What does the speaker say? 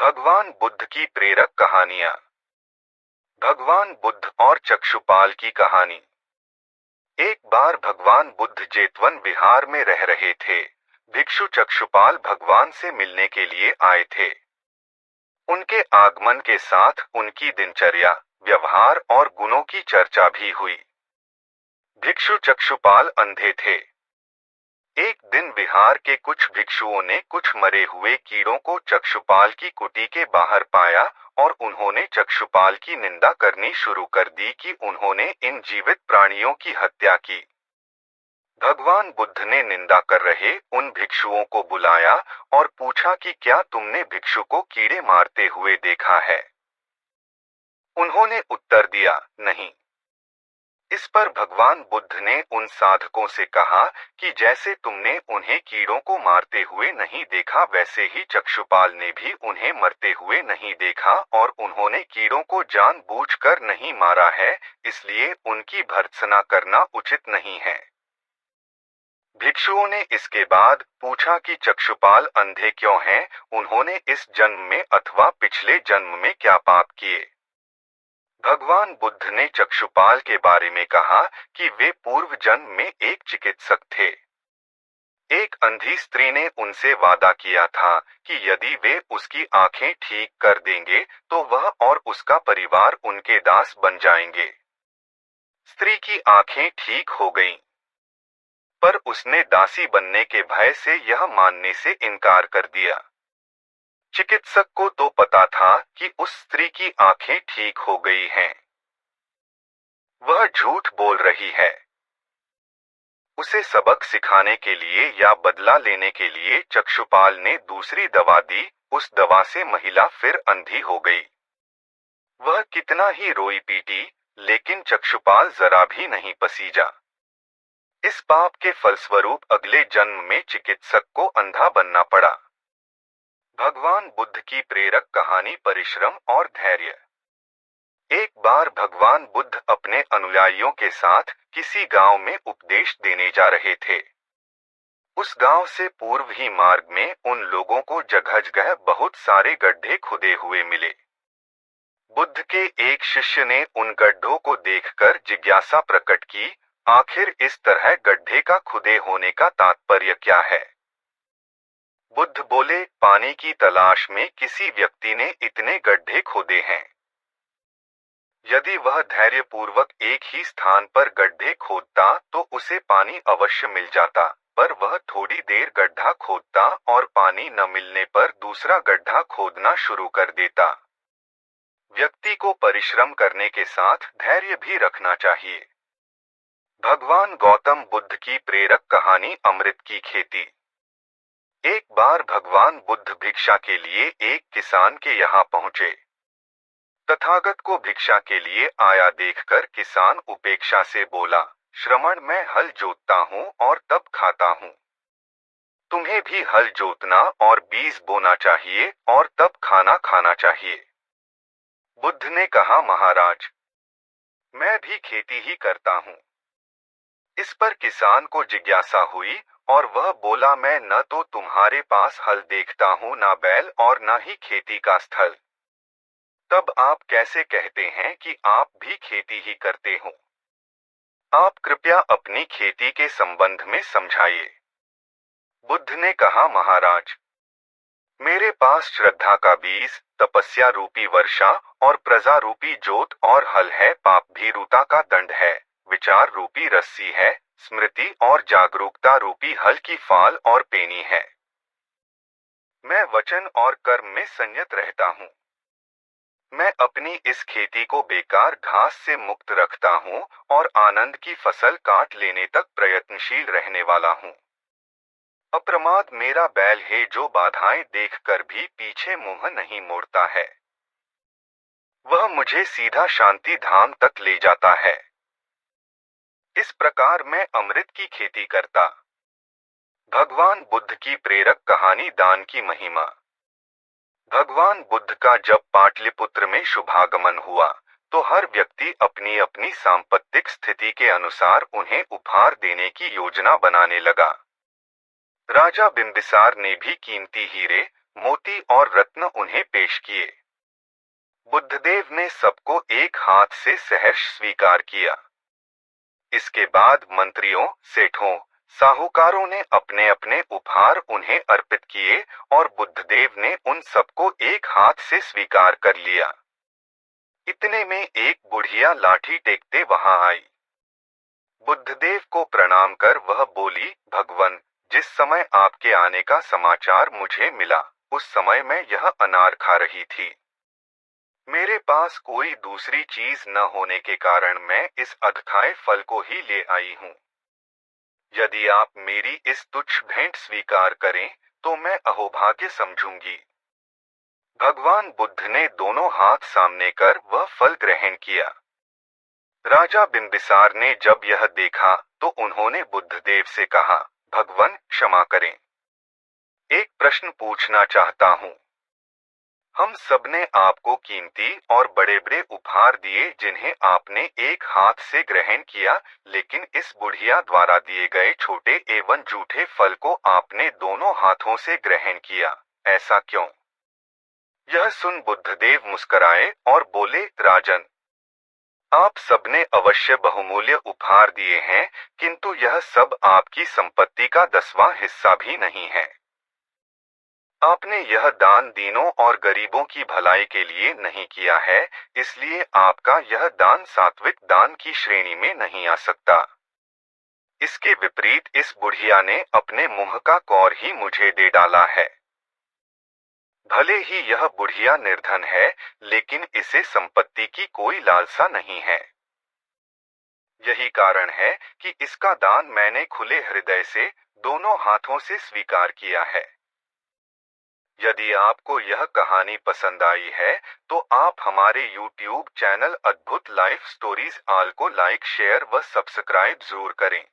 भगवान बुद्ध की प्रेरक कहानियां। भगवान बुद्ध और चक्षुपाल की कहानी। एक बार भगवान बुद्ध जेतवन विहार में रह रहे थे। भिक्षु चक्षुपाल भगवान से मिलने के लिए आए थे। उनके आगमन के साथ उनकी दिनचर्या, व्यवहार और गुणों की चर्चा भी हुई। भिक्षु चक्षुपाल अंधे थे। एक दिन विहार के कुछ भिक्षुओं ने कुछ मरे हुए कीड़ों को चक्षुपाल की कुटी के बाहर पाया और उन्होंने चक्षुपाल की निंदा करनी शुरू कर दी कि उन्होंने इन जीवित प्राणियों की हत्या की। भगवान बुद्ध ने निंदा कर रहे उन भिक्षुओं को बुलाया और पूछा कि क्या तुमने भिक्षु को कीड़े मारते हुए देखा है? उन्होंने उत्तर दिया, नहीं। इस पर भगवान बुद्ध ने उन साधकों से कहा कि जैसे तुमने उन्हें कीड़ों को मारते हुए नहीं देखा, वैसे ही चक्षुपाल ने भी उन्हें मरते हुए नहीं देखा और उन्होंने कीड़ों को जानबूझकर नहीं मारा है, इसलिए उनकी भर्त्सना करना उचित नहीं है। भिक्षुओं ने इसके बाद पूछा कि चक्षुपाल अंधे क्यों हैं? उन्होंने इस जन्म में अथवा पिछले जन्म में क्या पाप किए? भगवान बुद्ध ने चक्षुपाल के बारे में कहा कि वे पूर्व जन्म में एक चिकित्सक थे। एक अंधी स्त्री ने उनसे वादा किया था कि यदि वे उसकी आंखें ठीक कर देंगे तो वह और उसका परिवार उनके दास बन जाएंगे। स्त्री की आंखें ठीक हो गईं, पर उसने दासी बनने के भय से यह मानने से इनकार कर दिया। चिकित्सक को तो पता था कि उस स्त्री की आंखें ठीक हो गई हैं। वह झूठ बोल रही है। उसे सबक सिखाने के लिए या बदला लेने के लिए चक्षुपाल ने दूसरी दवा दी। उस दवा से महिला फिर अंधी हो गई। वह कितना ही रोई पीटी, लेकिन चक्षुपाल जरा भी नहीं पसीजा। इस पाप के फलस्वरूप अगले जन्म में चिकित्सक को अंधा बनना पड़ा। भगवान बुद्ध की प्रेरक कहानी, परिश्रम और धैर्य। एक बार भगवान बुद्ध अपने अनुयायियों के साथ किसी गांव में उपदेश देने जा रहे थे। उस गांव से पूर्व ही मार्ग में उन लोगों को जगह-जगह बहुत सारे गड्ढे खुदे हुए मिले। बुद्ध के एक शिष्य ने उन गड्ढों को देखकर जिज्ञासा प्रकट की, आखिर इस तरह गड्ढे का खुदे होने का तात्पर्य क्या है? बुद्ध बोले, पानी की तलाश में किसी व्यक्ति ने इतने गड्ढे खोदे हैं। यदि वह धैर्यपूर्वक एक ही स्थान पर गड्ढे खोदता तो उसे पानी अवश्य मिल जाता, पर वह थोड़ी देर गड्ढा खोदता और पानी न मिलने पर दूसरा गड्ढा खोदना शुरू कर देता। व्यक्ति को परिश्रम करने के साथ धैर्य भी रखना चाहिए। भगवान गौतम बुद्ध की प्रेरक कहानी, अमृत की खेती। एक बार भगवान बुद्ध भिक्षा के लिए एक किसान के यहाँ पहुंचे। तथागत को भिक्षा के लिए आया देखकर किसान उपेक्षा से बोला, श्रमण, मैं हल जोतता हूँ और तब खाता हूँ। तुम्हें भी हल जोतना और बीज बोना चाहिए और तब खाना खाना चाहिए। बुद्ध ने कहा, महाराज, मैं भी खेती ही करता हूँ। इस पर किसान को जिज्ञासा हुई और वह बोला, मैं न तो तुम्हारे पास हल देखता हूँ, ना बैल और ना ही खेती का स्थल। तब आप कैसे कहते हैं कि आप भी खेती ही करते हो? आप कृपया अपनी खेती के संबंध में समझाइए। बुद्ध ने कहा, महाराज, मेरे पास श्रद्धा का बीज, तपस्या रूपी वर्षा और प्रजा रूपी जोत और हल है। पाप भीरुता का दंड है, विचार रूपी रस्सी है, स्मृति और जागरूकता रूपी हल की फाल और पेनी है। मैं वचन और कर्म में संयत रहता हूँ। मैं अपनी इस खेती को बेकार घास से मुक्त रखता हूँ और आनंद की फसल काट लेने तक प्रयत्नशील रहने वाला हूँ। अप्रमाद मेरा बैल है जो बाधाएं देखकर भी पीछे मुंह नहीं मोड़ता है। वह मुझे सीधा शांति धाम तक ले जाता है। इस प्रकार मैं अमृत की खेती करता। भगवान बुद्ध की प्रेरक कहानी, दान की महिमा। भगवान बुद्ध का जब पाटलिपुत्र में शुभागमन हुआ तो हर व्यक्ति अपनी अपनी सांपत्तिक स्थिति के अनुसार उन्हें उपहार देने की योजना बनाने लगा। राजा बिंबिसार ने भी कीमती हीरे, मोती और रत्न उन्हें पेश किए। बुद्धदेव ने सबको एक हाथ से सहर्ष स्वीकार किया। इसके बाद मंत्रियों, सेठों, साहूकारों ने अपने अपने उपहार उन्हें अर्पित किए और बुद्धदेव ने उन सबको एक हाथ से स्वीकार कर लिया। इतने में एक बुढ़िया लाठी टेकते वहां आई। बुद्धदेव को प्रणाम कर वह बोली, भगवन, जिस समय आपके आने का समाचार मुझे मिला, उस समय मैं यह अनार खा रही थी। मेरे पास कोई दूसरी चीज न होने के कारण मैं इस अधखाए फल को ही ले आई हूँ। यदि आप मेरी इस तुच्छ भेंट स्वीकार करें तो मैं अहोभाग्य समझूंगी। भगवान बुद्ध ने दोनों हाथ सामने कर वह फल ग्रहण किया। राजा बिंबिसार ने जब यह देखा तो उन्होंने बुद्धदेव से कहा, भगवन क्षमा करें, एक प्रश्न पूछना चाहता हूँ। हम सबने आपको कीमती और बड़े बड़े उपहार दिए जिन्हें आपने एक हाथ से ग्रहण किया, लेकिन इस बुढ़िया द्वारा दिए गए छोटे एवं जूठे फल को आपने दोनों हाथों से ग्रहण किया, ऐसा क्यों? यह सुन बुद्धदेव मुस्कुराए और बोले, राजन, आप सबने अवश्य बहुमूल्य उपहार दिए हैं, किंतु यह सब आपकी संपत्ति का 10वां हिस्सा भी नहीं है। आपने यह दान दीनों और गरीबों की भलाई के लिए नहीं किया है, इसलिए आपका यह दान सात्विक दान की श्रेणी में नहीं आ सकता। इसके विपरीत इस बुढ़िया ने अपने मुंह का कौर ही मुझे दे डाला है। भले ही यह बुढ़िया निर्धन है, लेकिन इसे संपत्ति की कोई लालसा नहीं है। यही कारण है कि इसका दान मैंने खुले हृदय से दोनों हाथों से स्वीकार किया है। यदि आपको यह कहानी पसंद आई है तो आप हमारे YouTube चैनल अद्भुत लाइफ स्टोरीज आल को लाइक, शेयर व सब्सक्राइब जरूर करें।